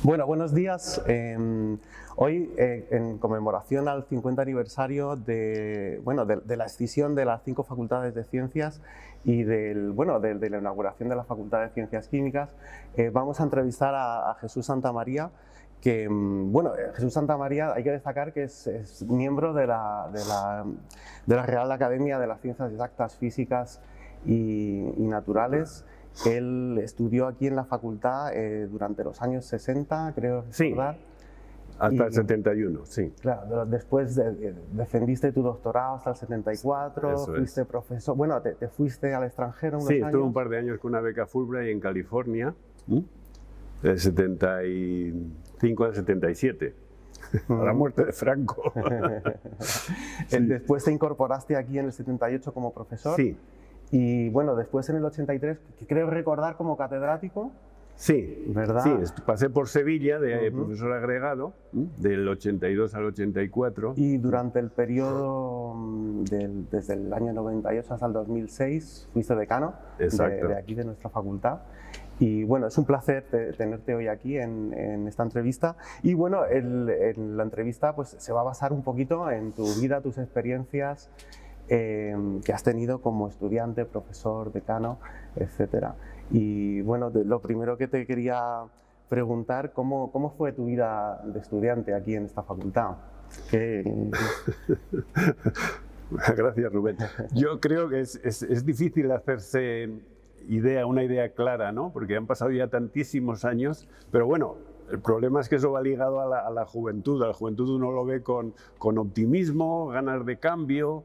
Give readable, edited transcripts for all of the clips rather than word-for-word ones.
Bueno, buenos días. Hoy, en conmemoración al 50 aniversario de la escisión de las 5 facultades de ciencias y de la inauguración de la Facultad de Ciencias Químicas, vamos a entrevistar a Jesús Santamaría, que, Jesús Santamaría, hay que destacar que es miembro de la Real Academia de las Ciencias Exactas, Físicas y Naturales. Él estudió aquí en la facultad durante los años 60, creo recordar. Sí, hasta el 71, sí. Claro, después defendiste tu doctorado hasta el 74, Eso fuiste profesor, bueno, te fuiste al extranjero unos años. Sí, estuve un par de años con una beca Fulbright en California, del 75 al 77, a la muerte de Franco. Sí. Después te incorporaste aquí en el 78 como profesor. Sí. Y bueno, después en el 83, creo recordar como catedrático. Sí, ¿verdad? Sí, pasé por Sevilla de profesor agregado, del 82 al 84. Y durante el periodo desde el año 98 hasta el 2006 fuiste decano de aquí, de nuestra facultad. Y bueno, es un placer tenerte hoy aquí en esta entrevista. Y bueno, la entrevista pues, se va a basar un poquito en tu vida, tus experiencias que has tenido como estudiante, profesor, decano, etcétera. Y bueno, lo primero que te quería preguntar, ¿cómo fue tu vida de estudiante aquí en esta facultad? Gracias, Rubén. Yo creo que es difícil hacerse una idea clara, ¿no? Porque han pasado ya tantísimos años, pero bueno, el problema es que eso va ligado a la juventud. A la juventud uno lo ve con optimismo, ganas de cambio.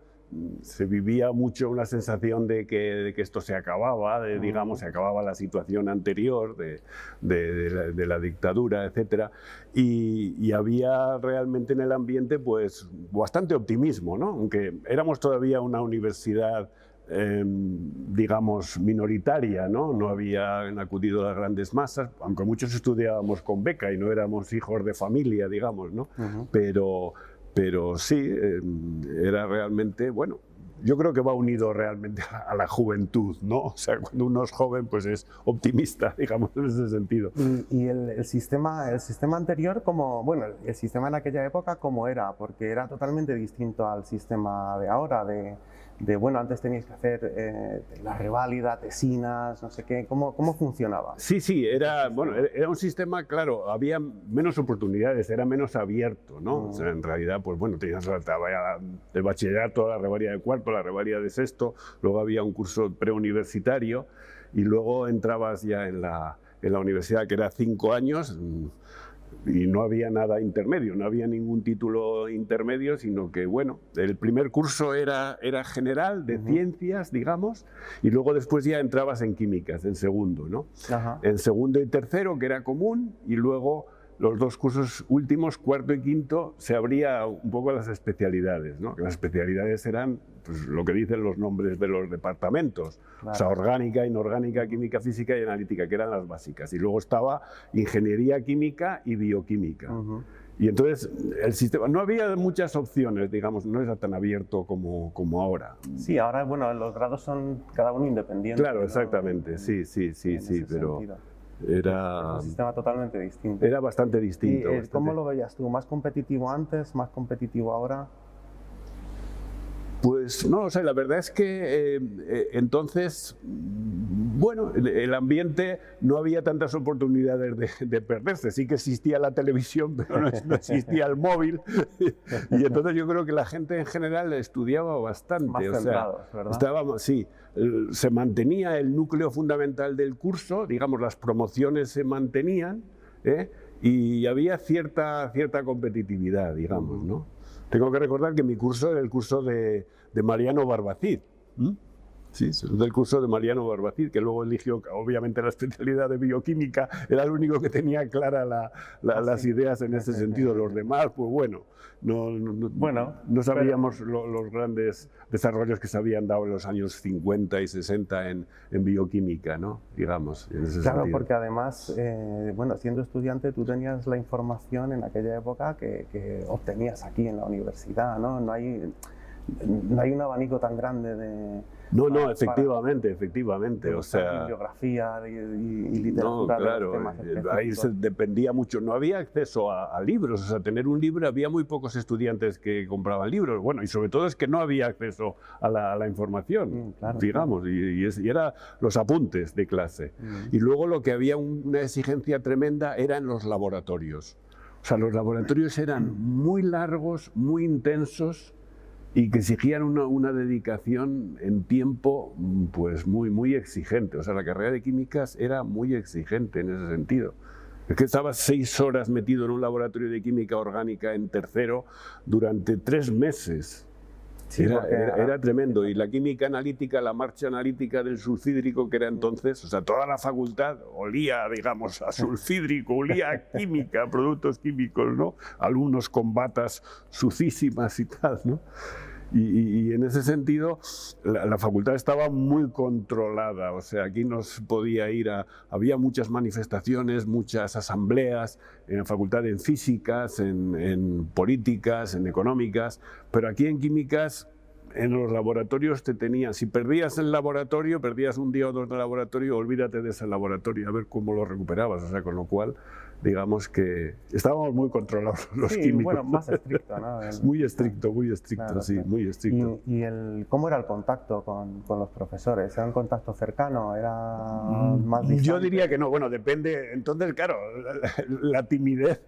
Se vivía mucho una sensación de que esto se acababa, digamos, se acababa la situación anterior de la dictadura, etc. Y había realmente en el ambiente pues bastante optimismo, ¿no? Aunque éramos todavía una universidad digamos, minoritaria, ¿no? No habían acudido las grandes masas, aunque muchos estudiábamos con beca y no éramos hijos de familia, digamos, ¿no? Pero sí, era realmente, bueno, yo creo que va unido realmente a la juventud, ¿no? O sea, cuando uno es joven, pues es optimista, digamos, en ese sentido. ¿Y el sistema anterior, el sistema en aquella época, cómo era? Porque era totalmente distinto al sistema de ahora, bueno, antes teníais que hacer la reválida, tesinas, no sé qué, ¿cómo funcionaba? Sí, era un sistema, claro, había menos oportunidades, era menos abierto, ¿no? O sea, en realidad, pues bueno, tenías el bachillerato, la revalida de cuarto, la revalida de sexto, luego había un curso preuniversitario y luego entrabas ya en la universidad, que era 5 años, y no había nada intermedio, no había ningún título intermedio, sino que, bueno, el primer curso era general, de ciencias, digamos, y luego después ya entrabas en químicas, en segundo, ¿no? En segundo y tercero, que era común, y luego los 2 cursos últimos, cuarto y quinto, se abría un poco las especialidades, ¿no? Las especialidades eran pues, lo que dicen los nombres de los departamentos, claro. O sea, orgánica, inorgánica, química, física y analítica, que eran las básicas. Y luego estaba ingeniería química y bioquímica. Y entonces el sistema, no había muchas opciones, digamos, no era tan abierto como ahora. Sí, ahora, bueno, los grados son cada uno independiente. Claro, ¿no? Exactamente, sí, pero... Era un sistema totalmente distinto. Era bastante distinto. ¿Y cómo lo veías tú? ¿Más competitivo antes, más competitivo ahora? Pues no, o sea, la verdad es que entonces, bueno, el ambiente no había tantas oportunidades de perderse. Sí que existía la televisión, pero no existía el móvil. Y entonces yo creo que la gente en general estudiaba bastante. Más centrados, ¿verdad? Sí, se mantenía el núcleo fundamental del curso, digamos, las promociones se mantenían, y había cierta competitividad, digamos, ¿no? Tengo que recordar que mi curso era el curso de Mariano Barbacid. Sí, del curso de Mariano Barbacid, que luego eligió, obviamente, la especialidad de bioquímica. Era el único que tenía claras las ideas en ese sentido. Los demás, pues bueno, no sabíamos los grandes desarrollos que se habían dado en los años 50 y 60 en bioquímica, ¿no? Digamos, en ese claro, sentido. Porque además, bueno, siendo estudiante, tú tenías la información en aquella época que obtenías aquí en la universidad, ¿no? no hay un abanico tan grande de... No, efectivamente. O sea, bibliografía y literatura. No, claro, ahí dependía mucho. No había acceso a libros, o sea, tener un libro, había muy pocos estudiantes que compraban libros. Bueno, y sobre todo es que no había acceso a la información, claro, digamos, claro. Y era los apuntes de clase. Y luego lo que había una exigencia tremenda era en los laboratorios. O sea, los laboratorios eran muy largos, muy intensos, y que exigían una dedicación en tiempo pues muy exigente. O sea, la carrera de químicas era muy exigente en ese sentido. Es que estabas 6 horas metido en un laboratorio de química orgánica en tercero durante 3 meses. Sí, era tremendo. Y la química analítica, la marcha analítica del sulfídrico, que era entonces, o sea, toda la facultad olía, digamos, a sulfídrico, olía a química, a productos químicos, ¿no? Alumnos con batas sucísimas y tal, ¿no? Y en ese sentido, la facultad estaba muy controlada, o sea, aquí no se podía ir había muchas manifestaciones, muchas asambleas, en la facultad en físicas, en políticas, en económicas, pero aquí en químicas, en los laboratorios te tenían, si perdías el laboratorio, perdías un día o 2 de laboratorio, olvídate de ese laboratorio, a ver cómo lo recuperabas, o sea, con lo cual, digamos que estábamos muy controlados los químicos. Bueno, más estricto, ¿no? Muy estricto, claro, sí, claro. muy estricto. ¿Cómo era el contacto con los profesores? ¿Era un contacto cercano? ¿Era más distante? Yo diría que no, bueno, depende. Entonces, claro, la timidez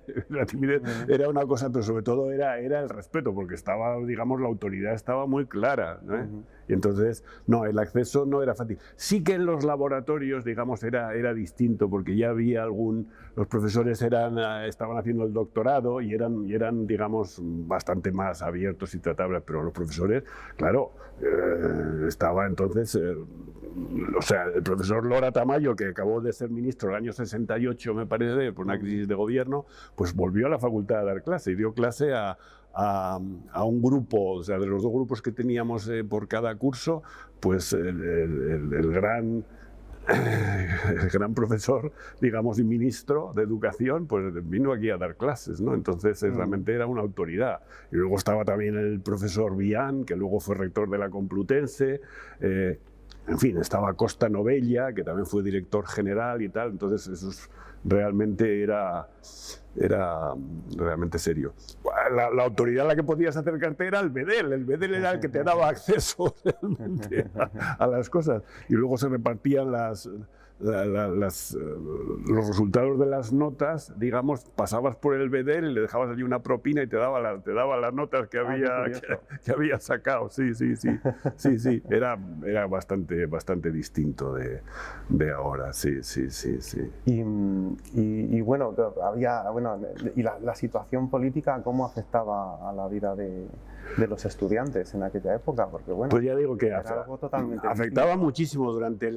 era una cosa, pero sobre todo era el respeto, porque estaba, digamos, la autoridad estaba muy clara, ¿no? Y entonces, no, el acceso no era fácil. Sí que en los laboratorios, digamos, era distinto, porque ya había los profesores estaban haciendo el doctorado y eran, digamos, bastante más abiertos y tratables, pero los profesores, claro, estaba entonces, o sea, el profesor Lora Tamayo, que acabó de ser ministro el año 68, me parece, por una crisis de gobierno, pues volvió a la facultad a dar clase y dio clase a un grupo, o sea, de los 2 grupos que teníamos por cada curso, pues el gran profesor, digamos, y ministro de Educación, pues vino aquí a dar clases, ¿no? Entonces realmente era una autoridad. Y luego estaba también el profesor Vian, que luego fue rector de la Complutense, en fin, estaba Costa Novella, que también fue director general y tal, entonces eso realmente era realmente serio. La autoridad a la que podías acercarte era el BEDEL era el que te daba acceso realmente a las cosas. Y luego se repartían los resultados de las notas, digamos, pasabas por el BEDEL y le dejabas allí una propina y te daba las notas que había sacado. Sí, era bastante distinto de ahora, sí. Y bueno, y la situación política, ¿cómo afectaba a la vida de los estudiantes en aquella época? Porque bueno, pues ya digo que era algo totalmente afectaba distinto. muchísimo durante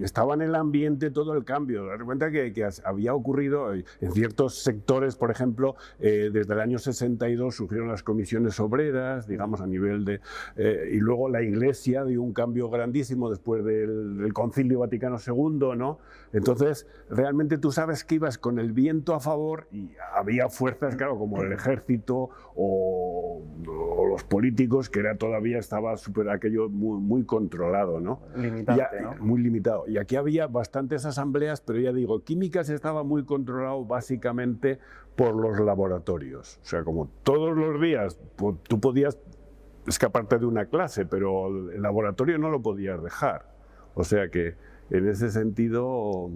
estaba en el ambiente todo el cambio. Dar cuenta que había ocurrido en ciertos sectores, por ejemplo, desde el año 62 surgieron las comisiones obreras, digamos, a nivel y luego la Iglesia dio un cambio grandísimo después del Concilio Vaticano II, ¿no? Entonces, realmente tú sabes que ibas con el viento a favor y había fuerzas, claro, como el ejército o los políticos, que todavía estaba aquello muy controlado, ¿no? Limitante, ¿no? Muy limitado. Y aquí había bastantes asambleas, pero ya digo, químicas estaba muy controlado básicamente por los laboratorios. O sea, como todos los días tú podías escaparte de una clase, pero el laboratorio no lo podías dejar. O sea que en ese sentido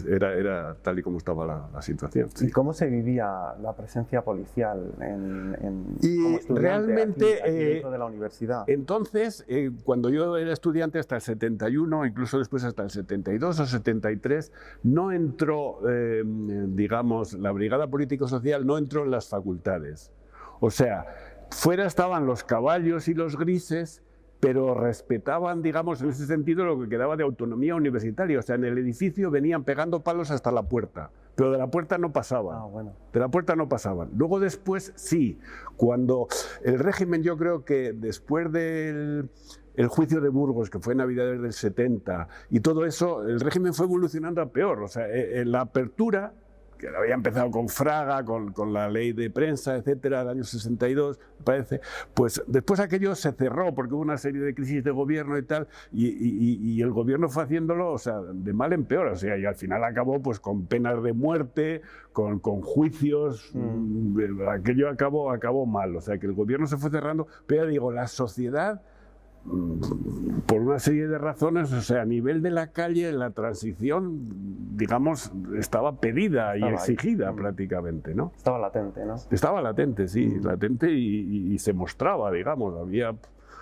era tal y como estaba la situación. Sí. ¿Y cómo se vivía la presencia policial Y como realmente aquí dentro de la universidad? Entonces, cuando yo era estudiante hasta el 71, incluso después hasta el 72 o 73, no entró, digamos, la Brigada Político-Social no entró en las facultades. O sea, fuera estaban los caballos y los grises, pero respetaban, digamos, en ese sentido lo que quedaba de autonomía universitaria. O sea, en el edificio venían pegando palos hasta la puerta, pero de la puerta no pasaban. Bueno. De la puerta no pasaban. Luego después sí, cuando el régimen, yo creo que después del juicio de Burgos, que fue en Navidades del 70, y todo eso, el régimen fue evolucionando a peor. O sea, la apertura que había empezado con Fraga, con la ley de prensa, etcétera, el año 62, me parece, pues después aquello se cerró porque hubo una serie de crisis de gobierno y tal, y el gobierno fue haciéndolo, o sea, de mal en peor, o sea, y al final acabó pues con penas de muerte, con juicios, aquello acabó mal, o sea, que el gobierno se fue cerrando, pero ya digo, la sociedad, por una serie de razones, o sea, a nivel de la calle, la transición, digamos, estaba pedida y exigida prácticamente, ¿no? Estaba latente, ¿no? Estaba latente, sí, latente y se mostraba, digamos,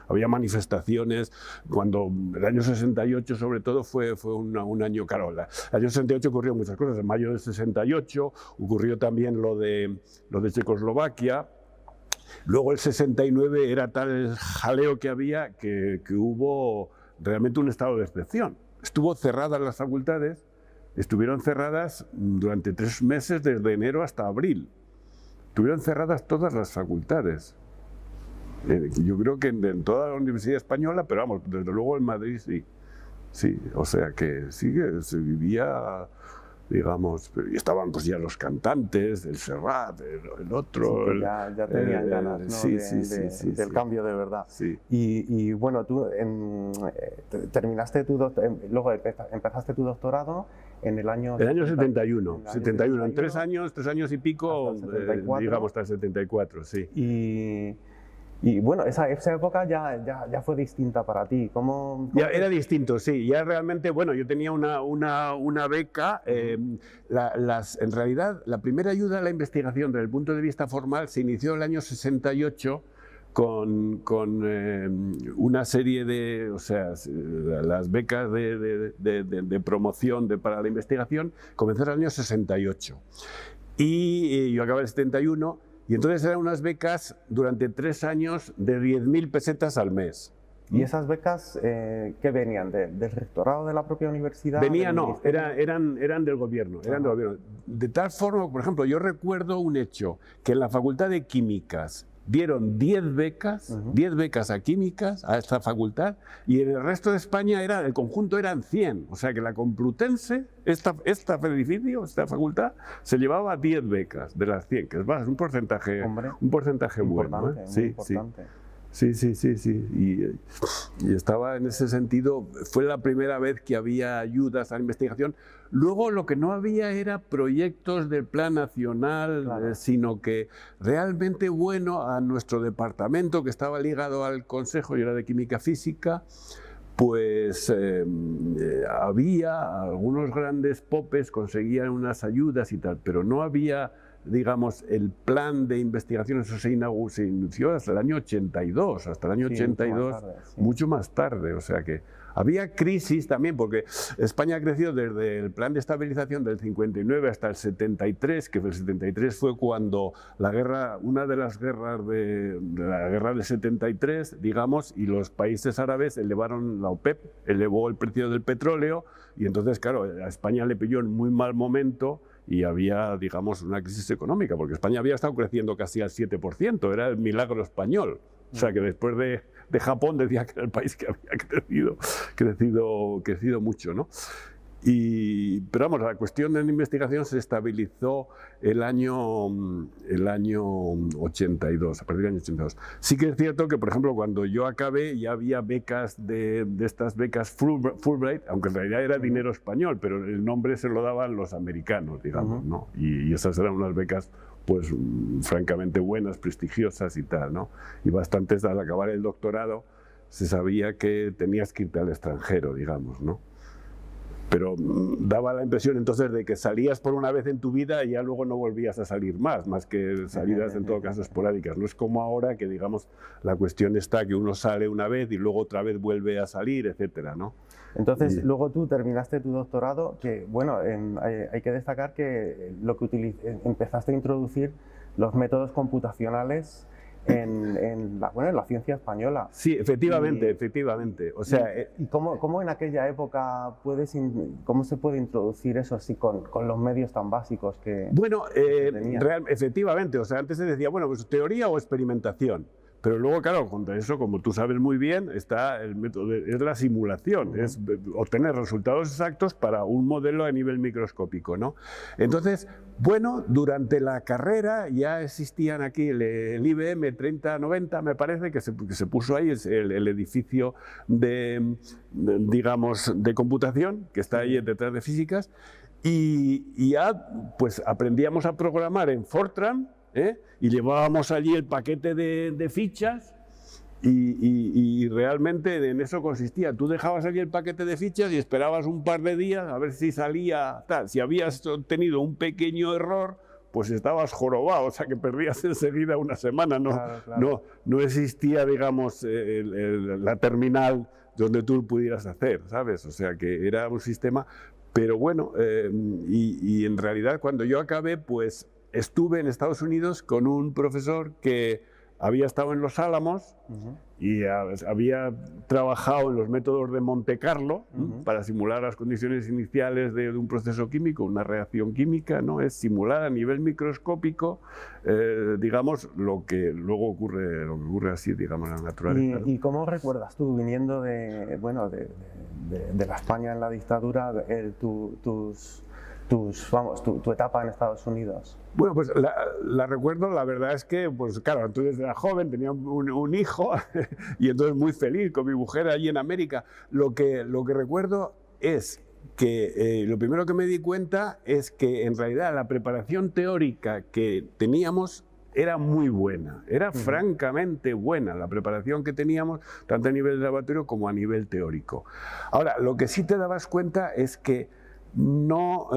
había manifestaciones, cuando el año 68 sobre todo fue un año, claro, el año 68 ocurrieron muchas cosas, en mayo del 68 ocurrió también lo de Checoslovaquia. Luego el 69 era tal el jaleo que había que hubo realmente un estado de excepción. Estuvo cerradas las facultades, estuvieron cerradas durante 3 meses, desde enero hasta abril. Estuvieron cerradas todas las facultades. Yo creo que en toda la Universidad Española, pero vamos, desde luego en Madrid sí. Sí, o sea que sí que se vivía, digamos, y estaban pues ya los cantantes, el Serrat, el otro. Sí, ya tenían ganas, ¿no? Del cambio de verdad. Sí. Y bueno, tú terminaste luego empezaste tu doctorado en el año... El año 71, en 3 años y pico, digamos, hasta el 74, sí. Y bueno, esa época ya fue distinta para ti. Ya era distinto, sí. Ya realmente, bueno, yo tenía una beca. En realidad, la primera ayuda a la investigación desde el punto de vista formal se inició en el año 68 con una serie de, o sea, las becas de promoción para la investigación comenzaron en el año 68. Y yo acabé en el 71. Y entonces eran unas becas durante 3 años de 10.000 pesetas al mes. ¿Y esas becas qué venían? ¿Del rectorado de la propia universidad? No, eran del gobierno, De tal forma, por ejemplo, yo recuerdo un hecho, que en la Facultad de Químicas dieron 10 becas a químicas, a esta facultad, y en el resto de España el conjunto eran 100. O sea que la Complutense, esta facultad, se llevaba 10 becas de las 100, que es un porcentaje bueno. Sí. Sí. Y estaba en ese sentido, fue la primera vez que había ayudas a la investigación. Luego lo que no había era proyectos del Plan Nacional, claro. Sino que realmente a nuestro departamento, que estaba ligado al Consejo, yo era de Química Física, pues había algunos grandes popes, conseguían unas ayudas y tal, pero no había, digamos, el plan de investigación. Eso se inició hasta el año 82, mucho más tarde, o sea que había crisis también, porque España ha crecido desde el plan de estabilización del 59 hasta el 73, que el 73 fue cuando una de las guerras de la guerra del 73, digamos, y los países árabes la OPEP elevó el precio del petróleo, y entonces, claro, a España le pilló en muy mal momento, y había, digamos, una crisis económica, porque España había estado creciendo casi al 7%, era el milagro español. O sea, que después de Japón decía que era el país que había crecido mucho, ¿no? Pero vamos, la cuestión de la investigación se estabilizó el año 82, a partir del año 82. Sí que es cierto que, por ejemplo, cuando yo acabé ya había becas de estas becas Fulbright, aunque en realidad era dinero español, pero el nombre se lo daban los americanos, digamos, ¿no? Y esas eran unas becas, pues, francamente buenas, prestigiosas y tal, ¿no? Y bastantes, al acabar el doctorado, se sabía que tenías que irte al extranjero, digamos, ¿no? Pero daba la impresión entonces de que salías por una vez en tu vida y ya luego no volvías a salir más que salidas en todo caso esporádicas. No es como ahora que, digamos, la cuestión está que uno sale una vez y luego otra vez vuelve a salir, etcétera, ¿no? Entonces, luego tú terminaste tu doctorado, que bueno, hay que destacar que empezaste a introducir los métodos computacionales en la ciencia española. Sí, efectivamente. O sea, ¿Y cómo en aquella época cómo se puede introducir eso así con los medios tan básicos que efectivamente. O sea, antes se decía, bueno, pues teoría o experimentación. Pero luego, claro, contra eso, como tú sabes muy bien, está el método, es la simulación, es obtener resultados exactos para un modelo a nivel microscópico, ¿no? Entonces, bueno, durante la carrera ya existían aquí el IBM 3090, me parece, que se puso ahí, es el edificio digamos, de computación, que está ahí detrás de físicas, y ya pues aprendíamos a programar en Fortran, y llevábamos allí el paquete de fichas, y realmente en eso consistía. Tú dejabas allí el paquete de fichas y esperabas un par de días a ver si salía tal. Si habías tenido un pequeño error, pues estabas jorobado, o sea que perdías enseguida una semana. No existía, digamos, la terminal donde tú pudieras hacer, ¿sabes? O sea que era un sistema, pero bueno, y en realidad cuando yo acabé, pues estuve en Estados Unidos con un profesor que había estado en Los Álamos y había trabajado en los métodos de Monte Carlo para simular las condiciones iniciales de un proceso químico, una reacción química, ¿no? Es simular a nivel microscópico, digamos, lo que luego ocurre así, digamos, en la naturaleza, ¿no? ¿Y cómo recuerdas tú, viniendo de la España en la dictadura, tu etapa en Estados Unidos? Bueno, pues la recuerdo, la verdad es que, pues claro, entonces era joven, tenía un hijo y entonces muy feliz con mi mujer allí en América. Lo que recuerdo es que lo primero que me di cuenta es que en realidad la preparación teórica que teníamos era muy buena, era francamente buena la preparación que teníamos, tanto a nivel de laboratorio como a nivel teórico. Ahora, lo que sí te dabas cuenta es que no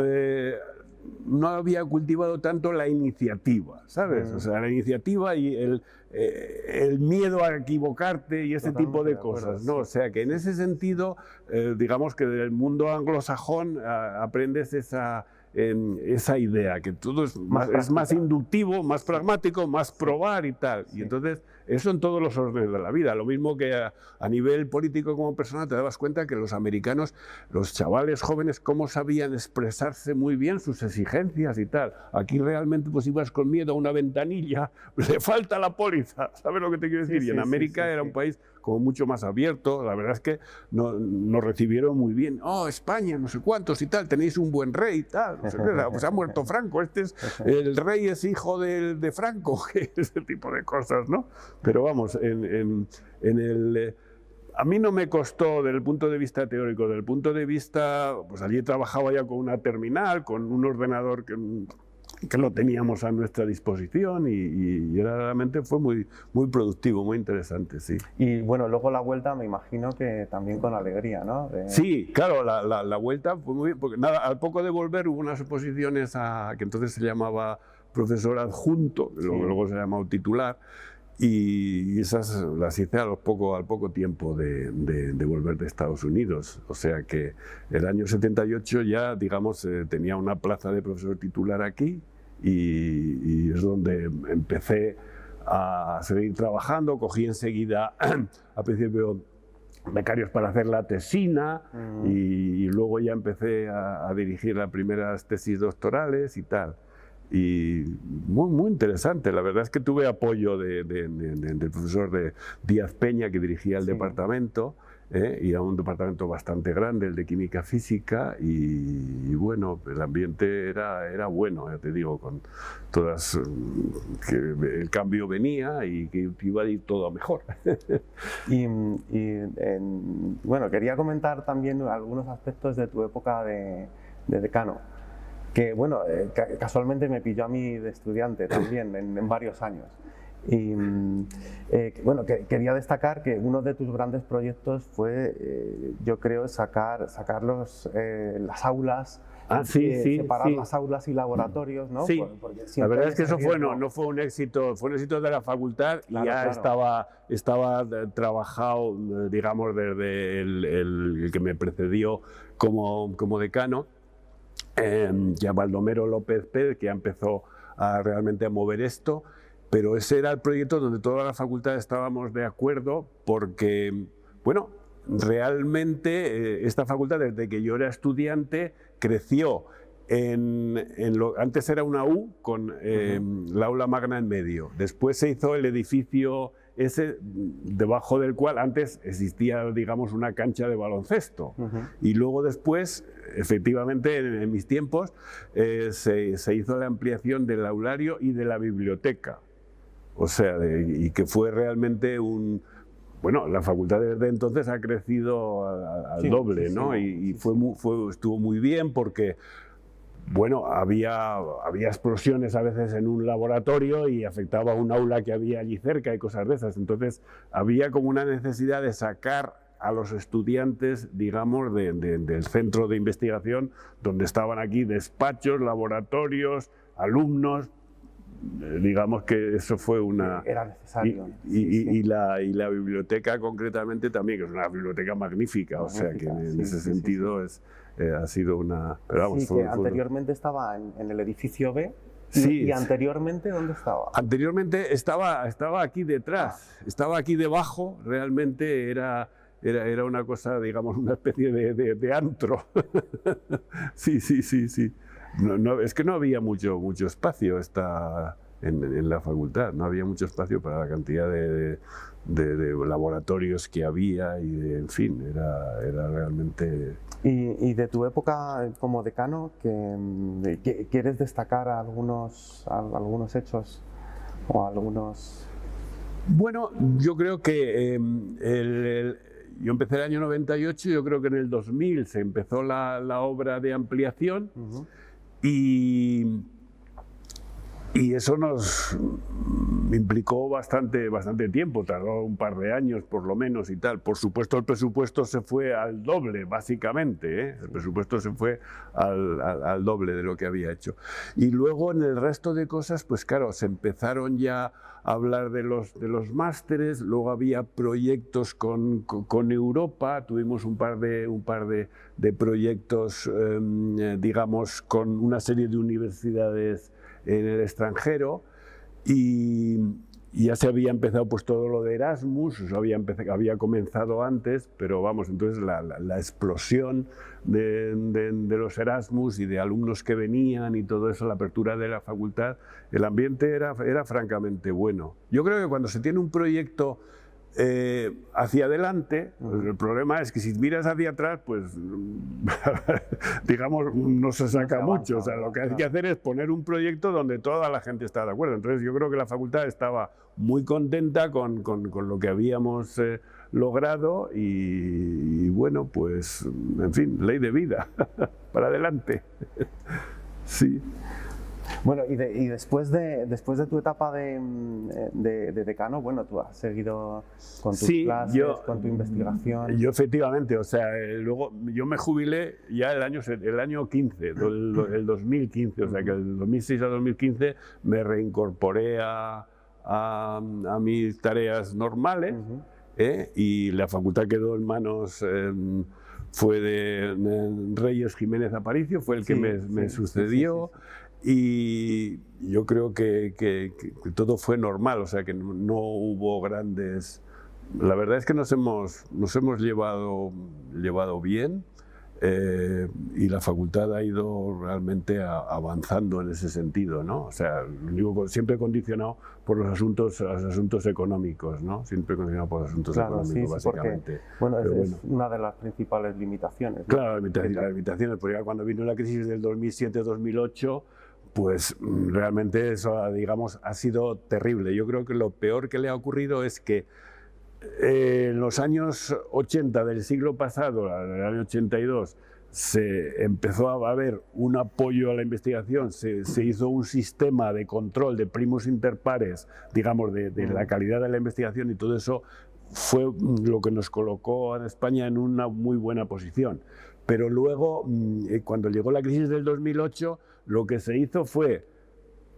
había cultivado tanto la iniciativa, ¿sabes? O sea, la iniciativa y el miedo a equivocarte y ese tipo de cosas, ¿no? O sea, que en ese sentido, digamos que del mundo anglosajón aprendes esa idea, que todo es más inductivo, más pragmático, más probar y tal. Sí. Y entonces, eso en todos los órdenes de la vida. Lo mismo que a nivel político como persona, te dabas cuenta que los americanos, los chavales jóvenes, cómo sabían expresarse muy bien sus exigencias y tal. Aquí realmente pues ibas con miedo a una ventanilla, le falta la póliza, ¿sabes lo que te quiero decir? Sí, y en América era un país como mucho más abierto. La verdad es que nos recibieron muy bien. Oh, España, no sé cuántos y tal, tenéis un buen rey y tal. No sé qué, pues ha muerto Franco, el rey es hijo de Franco, ese tipo de cosas, ¿no? Pero vamos, a mí no me costó desde el punto de vista teórico, desde el punto de vista, pues allí trabajaba ya con una terminal, con un ordenador que lo teníamos a nuestra disposición y realmente fue muy, muy productivo, muy interesante, sí. Y bueno, luego la vuelta me imagino que también con alegría, ¿no? Sí, claro, la vuelta fue muy bien, porque nada, al poco de volver hubo unas oposiciones que entonces se llamaba profesor adjunto, luego se llamaba titular, y esas las hice al poco tiempo de volver de Estados Unidos. O sea que el año 78 ya, digamos, tenía una plaza de profesor titular aquí y es donde empecé a seguir trabajando. Cogí enseguida, al principio, becarios para hacer la tesina y luego ya empecé a dirigir las primeras tesis doctorales y tal. Y muy, muy interesante. La verdad es que tuve apoyo del profesor Díaz Peña, que dirigía el departamento, y era un departamento bastante grande, el de química física, y bueno, el ambiente era bueno, ya te digo, con todas, que el cambio venía y que iba a ir todo a mejor. Bueno, quería comentar también algunos aspectos de tu época de decano, que bueno, casualmente me pilló a mí de estudiante también en varios años. Y bueno, quería destacar que uno de tus grandes proyectos fue, yo creo, sacar las aulas, separar las aulas y laboratorios, ¿no? Sí, la verdad es que eso no fue un éxito, fue un éxito de la facultad, claro, y ya estaba trabajado, digamos, desde el que me precedió como decano. Ya Baldomero López Pérez, que ya empezó realmente a mover esto, pero ese era el proyecto donde toda la facultad estábamos de acuerdo, porque, bueno, realmente esta facultad, desde que yo era estudiante, creció antes era una U con la aula magna en medio, después se hizo el edificio debajo del cual antes existía, digamos, una cancha de baloncesto. Y luego después, efectivamente, en mis tiempos, se hizo la ampliación del aulario y de la biblioteca. O sea, y que fue realmente bueno, la facultad desde entonces ha crecido al doble, ¿no? Estuvo muy bien porque, bueno, había explosiones a veces en un laboratorio y afectaba a un aula que había allí cerca y cosas de esas. Entonces, había como una necesidad de sacar a los estudiantes, digamos, del centro de investigación, donde estaban aquí despachos, laboratorios, alumnos. Digamos que eso fue una... Era necesario. Y la biblioteca concretamente también, que es una biblioteca magnífica, o sea que en ese sentido ha sido una... Pero vamos, anteriormente estaba en el edificio B. ¿Y anteriormente dónde estaba? Anteriormente estaba aquí detrás, estaba aquí debajo, realmente era una cosa, digamos, una especie de antro. Sí. No, es que no había mucho espacio en la facultad, no había mucho espacio para la cantidad de laboratorios que había y en fin, era realmente... ¿Y de tu época como decano, quieres destacar algunos hechos o algunos...? Bueno, yo creo que yo empecé el año 98, yo creo que en el 2000 se empezó la obra de ampliación. Y eso nos implicó bastante tiempo, tardó un par de años por lo menos y tal. Por supuesto el presupuesto se fue al doble, básicamente, ¿eh? El presupuesto se fue al doble de lo que había hecho. Y luego en el resto de cosas, pues claro, se empezaron ya a hablar de los másteres, luego había proyectos con Europa, tuvimos un par de proyectos, digamos, con una serie de universidades en el extranjero y ya se había empezado pues todo lo de Erasmus, eso había comenzado antes, pero vamos, entonces la explosión de los Erasmus y de alumnos que venían y todo eso, la apertura de la facultad, el ambiente era francamente bueno. Yo creo que cuando se tiene un proyecto hacia adelante, pues el problema es que si miras hacia atrás, pues digamos, no se saca mucho. O sea, lo que hay que hacer es poner un proyecto donde toda la gente está de acuerdo. Entonces yo creo que la facultad estaba muy contenta con lo que habíamos logrado y bueno, pues, en fin, ley de vida, para adelante. Sí. Bueno, y después de tu etapa de decano, bueno, tú has seguido con tus clases, con tu investigación. Yo efectivamente, o sea, luego yo me jubilé ya el año 15, el 2015, o sea que del 2006 a 2015 me reincorporé a mis tareas normales, y la facultad quedó en manos... fue de Reyes Jiménez Aparicio, fue el que me sucedió. Y yo creo que todo fue normal, o sea que no hubo grandes... La verdad es que nos hemos llevado bien, y la facultad ha ido realmente avanzando en ese sentido, ¿no? O sea, siempre condicionado por los asuntos económicos, ¿no? Siempre condicionado por los asuntos económicos, básicamente. Porque, es una de las principales limitaciones, ¿no? Claro, las limitaciones, porque cuando vino la crisis del 2007-2008, pues realmente eso, digamos, ha sido terrible. Yo creo que lo peor que le ha ocurrido es que en los años 80 del siglo pasado, en el año 82, se empezó a haber un apoyo a la investigación, se hizo un sistema de control de primus inter pares, digamos, de la calidad de la investigación, y todo eso fue lo que nos colocó a España en una muy buena posición. Pero luego, cuando llegó la crisis del 2008, lo que se hizo fue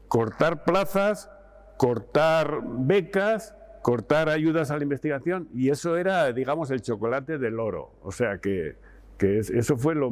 cortar plazas, cortar becas, cortar ayudas a la investigación, y eso era, digamos, el chocolate del oro. O sea que eso fue lo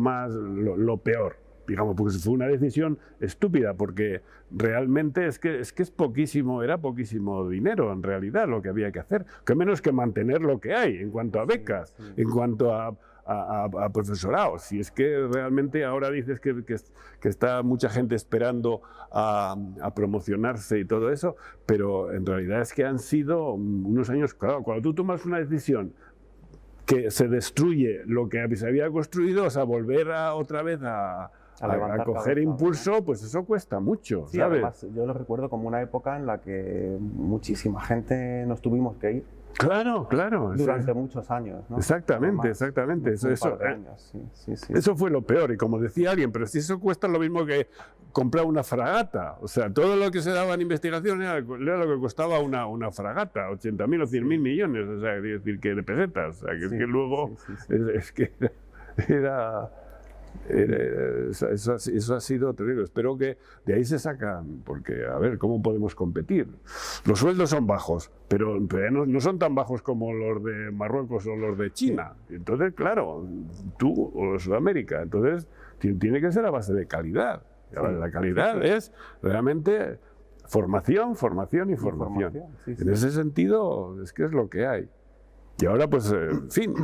peor, digamos, porque fue una decisión estúpida, porque realmente es que es poquísimo, era poquísimo dinero en realidad lo que había que hacer, que menos que mantener lo que hay en cuanto a becas, en cuanto a a profesorado. Si es que realmente ahora dices que está mucha gente esperando a promocionarse y todo eso, pero en realidad es que han sido unos años, claro, cuando tú tomas una decisión que se destruye lo que se había construido, o sea, volver otra vez a coger impulso, pues eso cuesta mucho, sí, ¿sabes? Además, yo lo recuerdo como una época en la que muchísima gente nos tuvimos que ir. Claro, claro. Durante muchos años, ¿no? Exactamente, exactamente. Eso fue lo peor. Y como decía alguien, pero si eso cuesta lo mismo que comprar una fragata. O sea, todo lo que se daba en investigación era lo que costaba una fragata, 80.000 o 100.000 millones, o sea, es decir, que de pesetas. O sea, que es que luego es que era eso ha sido terrible. Espero que de ahí se sacan, porque a ver, ¿cómo podemos competir? Los sueldos son bajos, pero no son tan bajos como los de Marruecos o los de China. Entonces, claro, tú o Sudamérica, entonces tiene que ser a base de calidad. La calidad es realmente formación, formación y formación. En ese sentido, es que es lo que hay. Y ahora, pues, en fin,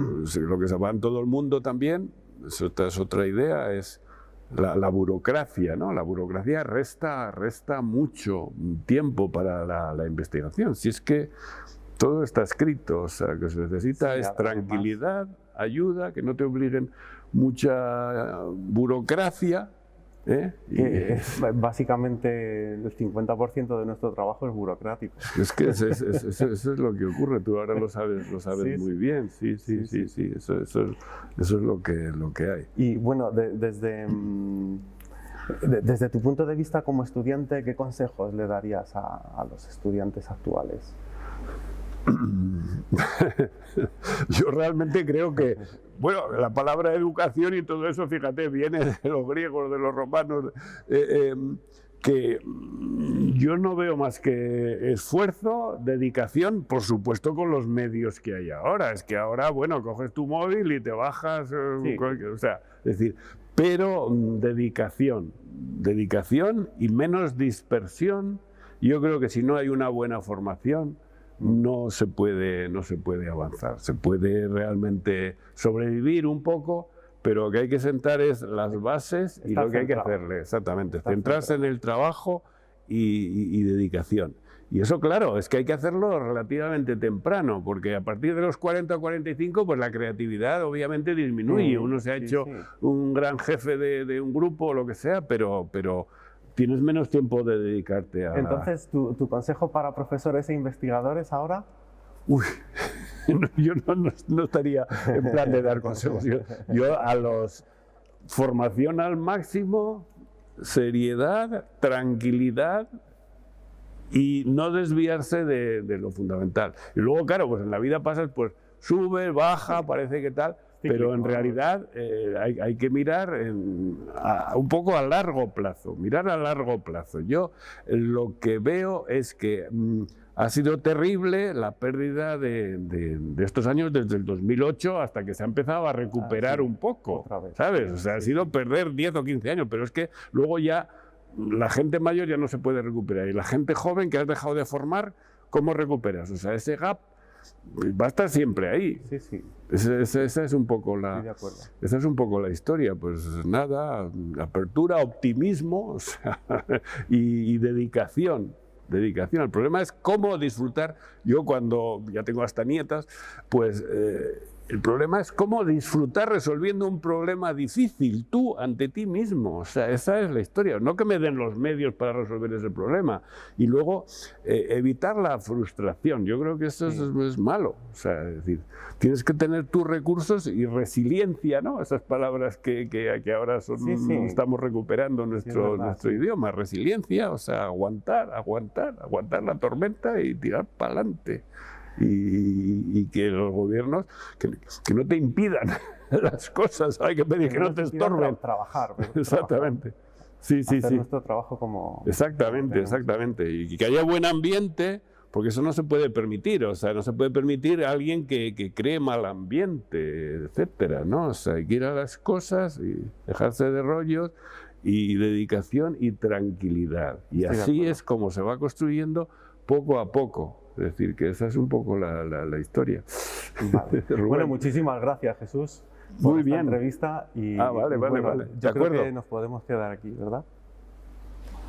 lo que se va en todo el mundo también, esta es otra idea, es la burocracia, ¿no? La burocracia resta mucho tiempo para la investigación. Si es que todo está escrito, o sea, que se necesita es tranquilidad, ayuda, que no te obliguen mucha burocracia. Básicamente el 50% de nuestro trabajo es burocrático. Es que eso es lo que ocurre, tú ahora lo sabes muy bien, sí, eso es lo que hay. Y bueno, desde tu punto de vista como estudiante, ¿qué consejos le darías a los estudiantes actuales? Yo realmente creo que, bueno, la palabra educación y todo eso, fíjate, viene de los griegos, de los romanos, que yo no veo más que esfuerzo, dedicación, por supuesto con los medios que hay ahora. Es que ahora, bueno, coges tu móvil y te bajas, o sea, es decir, pero dedicación y menos dispersión. Yo creo que si no hay una buena formación, no se puede avanzar. Se puede realmente sobrevivir un poco, pero lo que hay que sentar es las bases y lo que hay que hacerle, exactamente, centrarse en el trabajo y dedicación. Y eso, claro, es que hay que hacerlo relativamente temprano, porque a partir de los 40 o 45, pues la creatividad obviamente disminuye. Uno se ha hecho un gran jefe de un grupo o lo que sea, pero tienes menos tiempo de dedicarte a... Entonces, ¿tu consejo para profesores e investigadores ahora? Uy, yo no estaría en plan de dar consejos. Yo a los... Formación al máximo, seriedad, tranquilidad y no desviarse de lo fundamental. Y luego, claro, pues en la vida pasas, pues sube, baja, parece que tal... Pero en realidad hay que mirar un poco a largo plazo, mirar a largo plazo. Yo lo que veo es que ha sido terrible la pérdida de estos años desde el 2008 hasta que se ha empezado a recuperar un poco, ¿sabes? O sea, ha sido perder 10 o 15 años, pero es que luego ya la gente mayor ya no se puede recuperar. Y la gente joven que has dejado de formar, ¿cómo recuperas? O sea, ese gap va a estar siempre ahí. Sí. Esa es un poco esa es un poco la historia. Pues nada, apertura, optimismo, o sea, y dedicación. El problema es cómo disfrutar. Yo cuando ya tengo hasta nietas, pues el problema es cómo disfrutar resolviendo un problema difícil, tú ante ti mismo. O sea, esa es la historia. No que me den los medios para resolver ese problema. Y luego evitar la frustración. Yo creo que eso es malo. O sea, es decir, tienes que tener tus recursos y resiliencia, ¿no? Esas palabras que ahora estamos recuperando nuestro idioma. Resiliencia, o sea, aguantar la tormenta y tirar para adelante. Y que los gobiernos que no te impidan las cosas, hay que pedir que no te estorben. Trabajar. Exactamente. Sí. Nuestro trabajo como... Exactamente. Y que haya buen ambiente, porque eso no se puede permitir. O sea, no se puede permitir a alguien que cree mal ambiente, etcétera, ¿no? O sea, hay que ir a las cosas y dejarse de rollos y dedicación y tranquilidad. Y así es como se va construyendo poco a poco. Es decir, que esa es un poco la historia. Vale. Bueno, muchísimas gracias, Jesús. por Muy esta bien. entrevista y, Vale, y bueno, vale. yo De creo acuerdo. que nos podemos quedar aquí, ¿verdad?